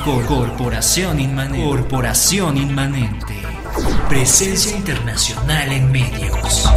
Corporación Inmanente. Presencia internacional en medios.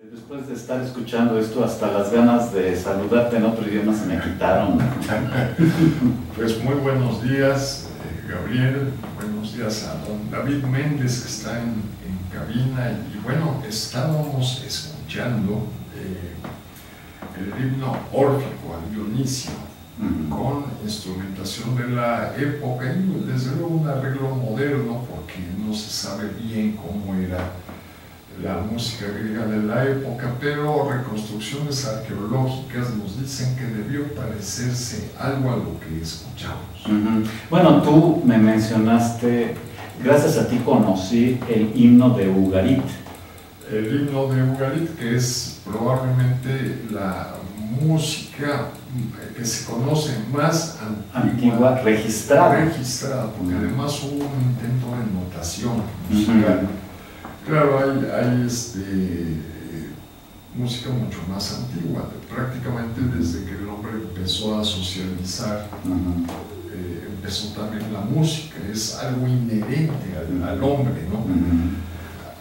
Después de estar escuchando esto, hasta las ganas de saludarte en otro idioma se me quitaron. Pues muy buenos días, Gabriel. Buenos días a don David Méndez, que está en cabina. Y bueno, estábamos escuchando el himno órfico al Dionisio, con instrumentación de la época y desde luego un arreglo moderno, porque no se sabe bien cómo era la música griega de la época, pero reconstrucciones arqueológicas nos dicen que debió parecerse algo a lo que escuchamos. Bueno, tú me mencionaste, gracias a ti conocí el himno de Ugarit. El himno de Ugarit, que es probablemente la música que se conoce más antigua registrada, porque además hubo un intento de notación musical. Claro, hay música mucho más antigua, prácticamente desde que el hombre empezó a socializar, empezó también la música, es algo inherente al hombre, ¿no?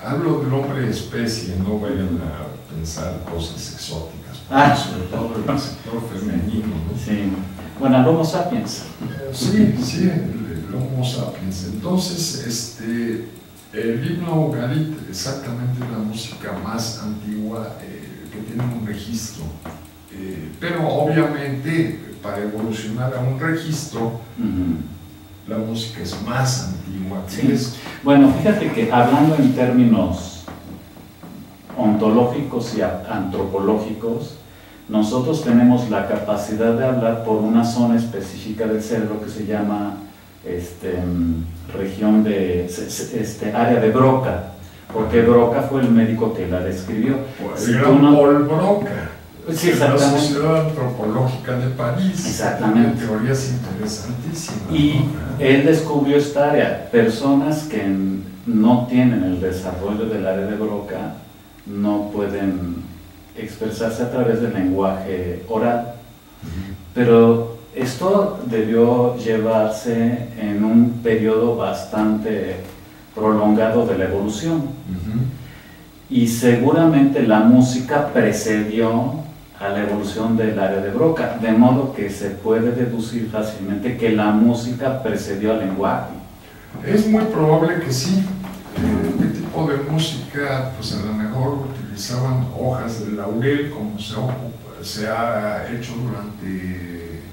Hablo del hombre especie, no vayan a pensar cosas exóticas, sobre todo el sector femenino, ¿no? Sí. Bueno, el Homo sapiens. Sí, el Homo sapiens. Entonces, el himno Ugarit exactamente es la música más antigua que tiene un registro, pero obviamente para evolucionar a un registro, la música es más antigua. Sí. Bueno, fíjate que hablando en términos ontológicos y antropológicos, nosotros tenemos la capacidad de hablar por una zona específica del cerebro que se llama región de área de Broca, porque Broca fue el médico que la describió. El gran Paul Broca, sí, la Sociedad Antropológica de París. Exactamente. Teorías interesantísimas. Y él descubrió esta área. Personas que no tienen el desarrollo del área de Broca no pueden expresarse a través del lenguaje oral. Pero esto debió llevarse en un periodo bastante prolongado de la evolución. Y seguramente la música precedió a la evolución del área de Broca, de modo que se puede deducir fácilmente que la música precedió al lenguaje. Es muy probable que sí. ¿Qué tipo de música? Pues a lo mejor utilizaban hojas de laurel, como se ha hecho durante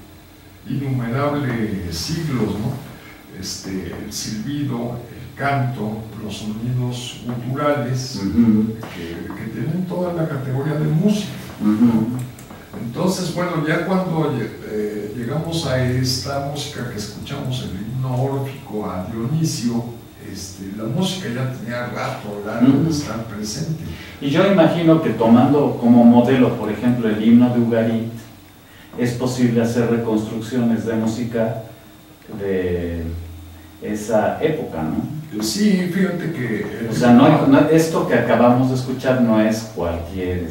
innumerables siglos, ¿no? El silbido, el canto, los sonidos guturales, que tienen toda la categoría de música. Entonces, bueno, ya cuando llegamos a esta música que escuchamos, el himno órfico a Dionisio, la música ya tenía rato de estar presente. Y yo imagino que tomando como modelo, por ejemplo, el himno de Ugarit, es posible hacer reconstrucciones de música de esa época, ¿no? Sí, fíjate que... O sea, esto que acabamos de escuchar no es cualquier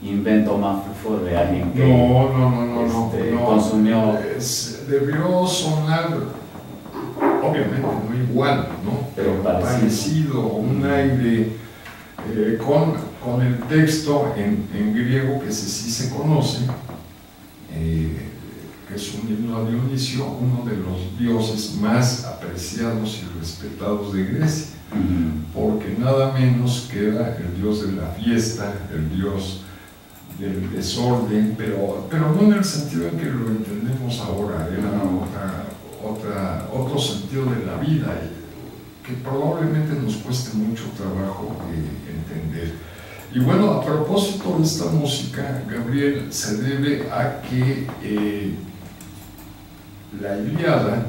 invento mafufo de alguien que no, consumió... debió sonar, obviamente no igual, ¿no? Pero parecido, un aire con el texto en griego que sí se conoce, que es un himno a Dionisio, uno de los dioses más apreciados y respetados de Grecia, porque nada menos que era el dios de la fiesta, el dios del desorden, pero no en el sentido en que lo entendemos ahora, era otro sentido de la vida, que probablemente nos cueste mucho trabajo entender. Y bueno, a propósito de esta música, Gabriel, se debe a que la Ilíada,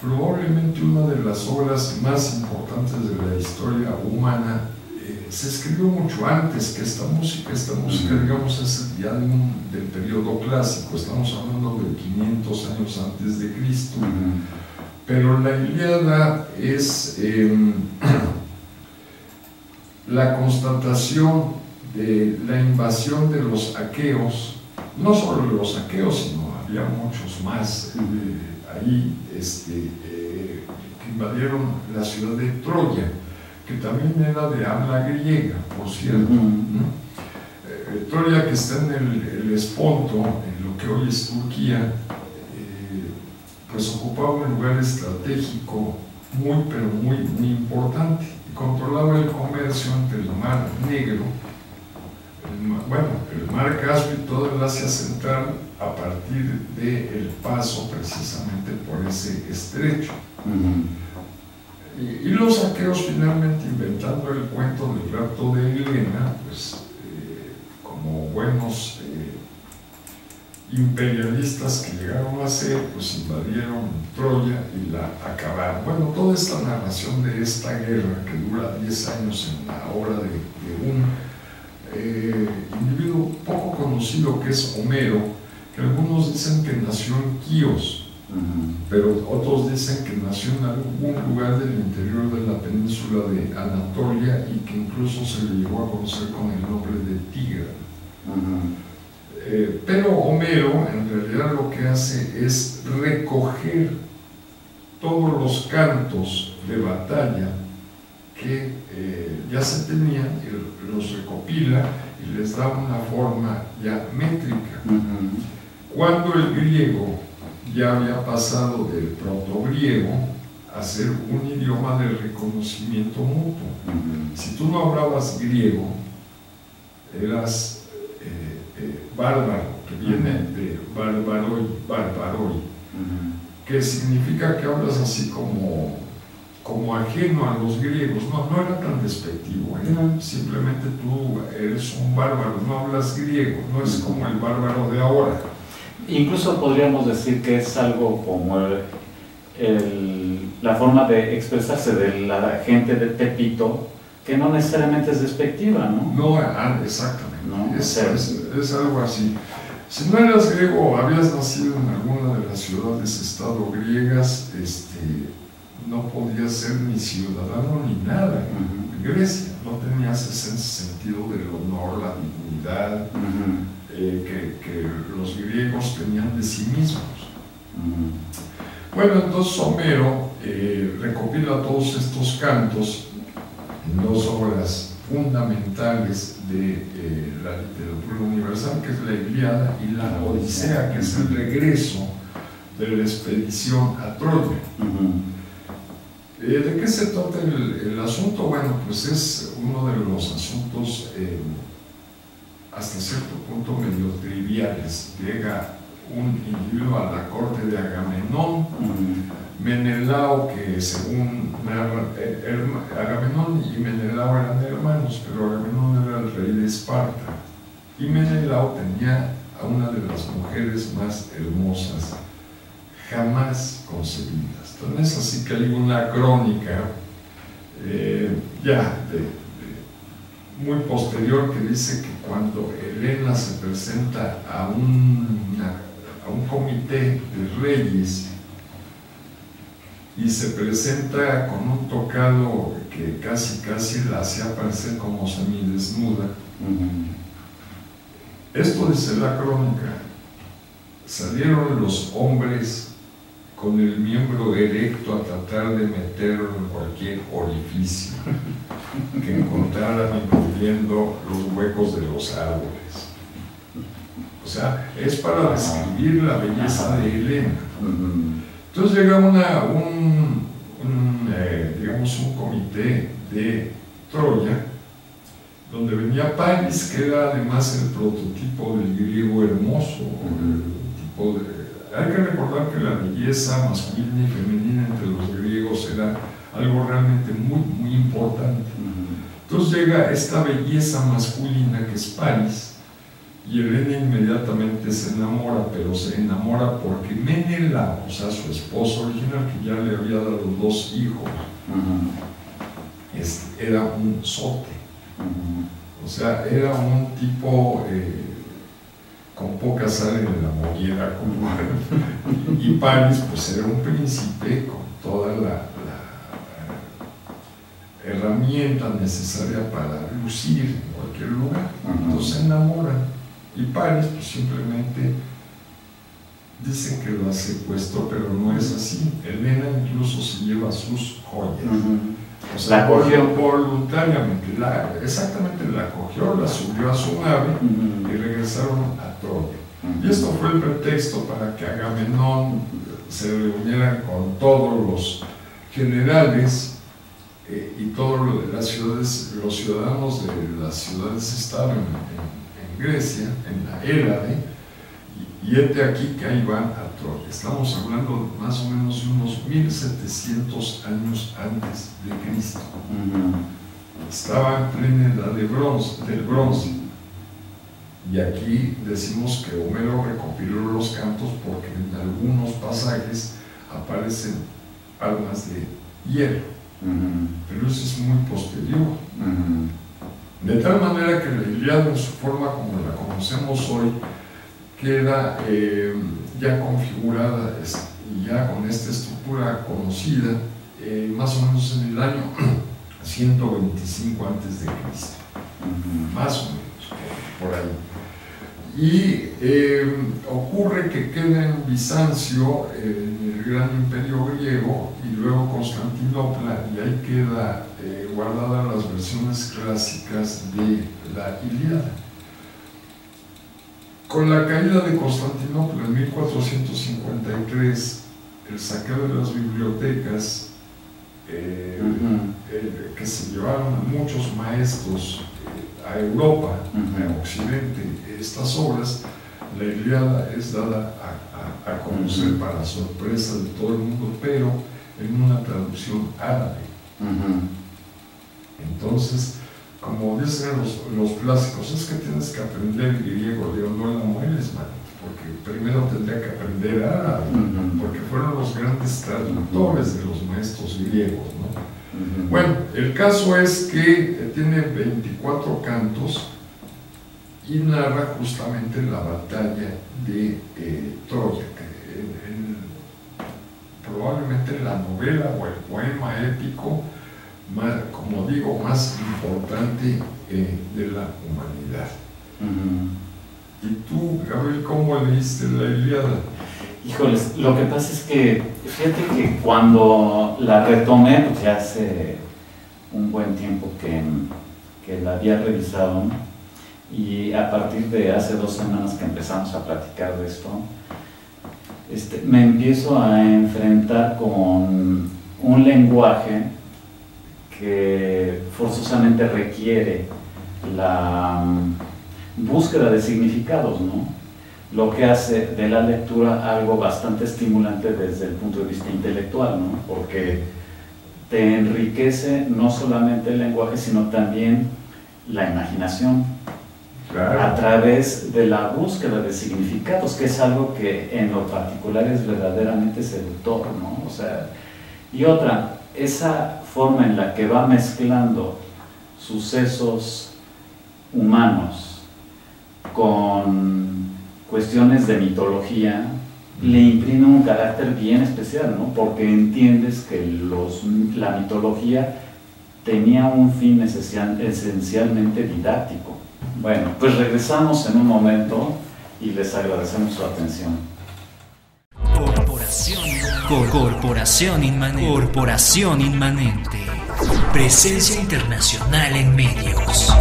probablemente una de las obras más importantes de la historia humana, se escribió mucho antes que esta música. Esta música, digamos, es ya del periodo clásico, estamos hablando de 500 años antes de Cristo. Pero la Ilíada es la constatación de la invasión de los aqueos no solo los aqueos, sino había muchos más ahí que invadieron la ciudad de Troya, que también era de habla griega, por cierto. Troya, que está en el Esponto, en lo que hoy es Turquía, pues ocupaba un lugar estratégico muy, pero muy, muy importante, y controlaba el comercio entre el Mar Negro, el Mar Caspio y toda el Asia Central, a partir del paso precisamente por ese estrecho. Y los aqueos, finalmente, inventando el cuento del rapto de Helena, pues como buenos imperialistas que llegaron a ser, pues invadieron Troya y la acabaron. Bueno, toda esta narración de esta guerra, que dura 10 años en la obra de un individuo poco conocido, que es Homero, que algunos dicen que nació en Quíos, pero otros dicen que nació en algún lugar del interior de la península de Anatolia, y que incluso se le llegó a conocer con el nombre de Tigra. Pero Homero en realidad lo que hace es recoger todos los cantos de batalla que ya se tenían, y los recopila y les da una forma ya métrica. Cuando el griego ya había pasado del protogriego a ser un idioma de reconocimiento mutuo. Si tú no hablabas griego, eras bárbaro, que viene de barbaroi, que significa que hablas así como ajeno a los griegos. No era tan despectivo, simplemente tú eres un bárbaro, no hablas griego, no es como el bárbaro de ahora. Incluso podríamos decir que es algo como la forma de expresarse de la gente de Tepito, que no necesariamente es despectiva, ¿no? No, exactamente. ¿No? Es algo así. Si no eras griego o habías nacido en alguna de las ciudades-estado griegas, no podías ser ni ciudadano ni nada en Grecia. No tenías ese sentido del honor, la dignidad que los griegos tenían de sí mismos. Bueno, entonces Homero recopila todos estos cantos en dos obras fundamentales de la literatura universal, que es la Ilíada y la Odisea, que es el regreso de la expedición a Troya. ¿De qué se trata el asunto? Bueno, pues es uno de los asuntos hasta cierto punto medio triviales. Llega un individuo a la corte de Agamenón, Menelao, que según Agamenón y Menelao eran hermanos, pero Agamenón era el rey de Esparta, y Menelao tenía a una de las mujeres más hermosas jamás concebidas. Entonces, así que hay una crónica muy posterior, que dice que cuando Helena se presenta a un comité de reyes y se presenta con un tocado que casi la hacía parecer como semidesnuda, esto dice la crónica: salieron los hombres con el miembro erecto a tratar de meterlo en cualquier orificio que encontraran, incluyendo los huecos de los árboles. O sea, es para describir la belleza de Helena. Entonces llega digamos un comité de Troya, donde venía Paris, que era además el prototipo del griego hermoso. Hay que recordar que la belleza masculina y femenina entre los griegos era algo realmente muy, muy importante. Entonces llega esta belleza masculina, que es Paris, y Helena inmediatamente se enamora, pero se enamora porque Menelao, o sea, su esposo original, que ya le había dado 2 hijos, era un zote. O sea, era un tipo con poca sal en la mollera, y Paris pues era un príncipe con toda la herramienta necesaria para lucir en cualquier lugar. Entonces se enamoran. Y Paris pues simplemente dicen que la secuestró, pero no es así. Elena incluso se lleva sus joyas. O sea, la cogió voluntariamente, exactamente la cogió, la subió a su nave y regresaron a Troya. Y esto fue el pretexto para que Agamenón se reuniera con todos los generales y todos las ciudades, los ciudadanos de las ciudades-estado en Grecia, en la Hélade, y este aquí que ahí van a Troya. Estamos hablando más o menos de unos 1700 años antes de Cristo. Estaba en plena edad del bronce. Y aquí decimos que Homero recopiló los cantos porque en algunos pasajes aparecen palmas de hierro. Pero eso es muy posterior. De tal manera que la Ilíada, en su forma como la conocemos hoy, queda ya configurada y ya con esta estructura conocida más o menos en el año 125 antes de Cristo, más o menos, por ahí. Y ocurre que queda en Bizancio, en el gran imperio griego, y luego Constantinopla, y ahí queda guardada las versiones clásicas de la Ilíada. Con la caída de Constantinopla en 1453, el saqueo de las bibliotecas, que se llevaron a muchos maestros a Europa, a Occidente, estas obras, la Ilíada es dada a conocer para sorpresa de todo el mundo, pero en una traducción árabe. Entonces, como dicen los clásicos, es que tienes que aprender griego. Digo, no la mueres, man, porque primero tendría que aprender árabe, porque fueron los grandes traductores de los maestros griegos, ¿no? Bueno, el caso es que tiene 24 cantos y narra justamente la batalla de Troya, que probablemente la novela o el poema épico, como digo, más importante de la humanidad. ¿Y tú, Gabriel, cómo leíste la Ilíada? Híjoles, lo que pasa es que, fíjate que cuando la retomé, pues ya hace un buen tiempo que la había revisado, y a partir de hace 2 semanas que empezamos a platicar de esto, me empiezo a enfrentar con un lenguaje que forzosamente requiere la búsqueda de significados, ¿no? Lo que hace de la lectura algo bastante estimulante desde el punto de vista intelectual, ¿no? Porque te enriquece no solamente el lenguaje, sino también la imaginación, a través de la búsqueda de significados, que es algo que en lo particular es verdaderamente seductor, ¿no? O sea, y otra, esa forma en la que va mezclando sucesos humanos con cuestiones de mitología, le imprime un carácter bien especial, ¿no? Porque entiendes que la mitología tenía un fin esencialmente didáctico. Bueno, pues regresamos en un momento y les agradecemos su atención. Corporación Inmanente. Presencia internacional en medios.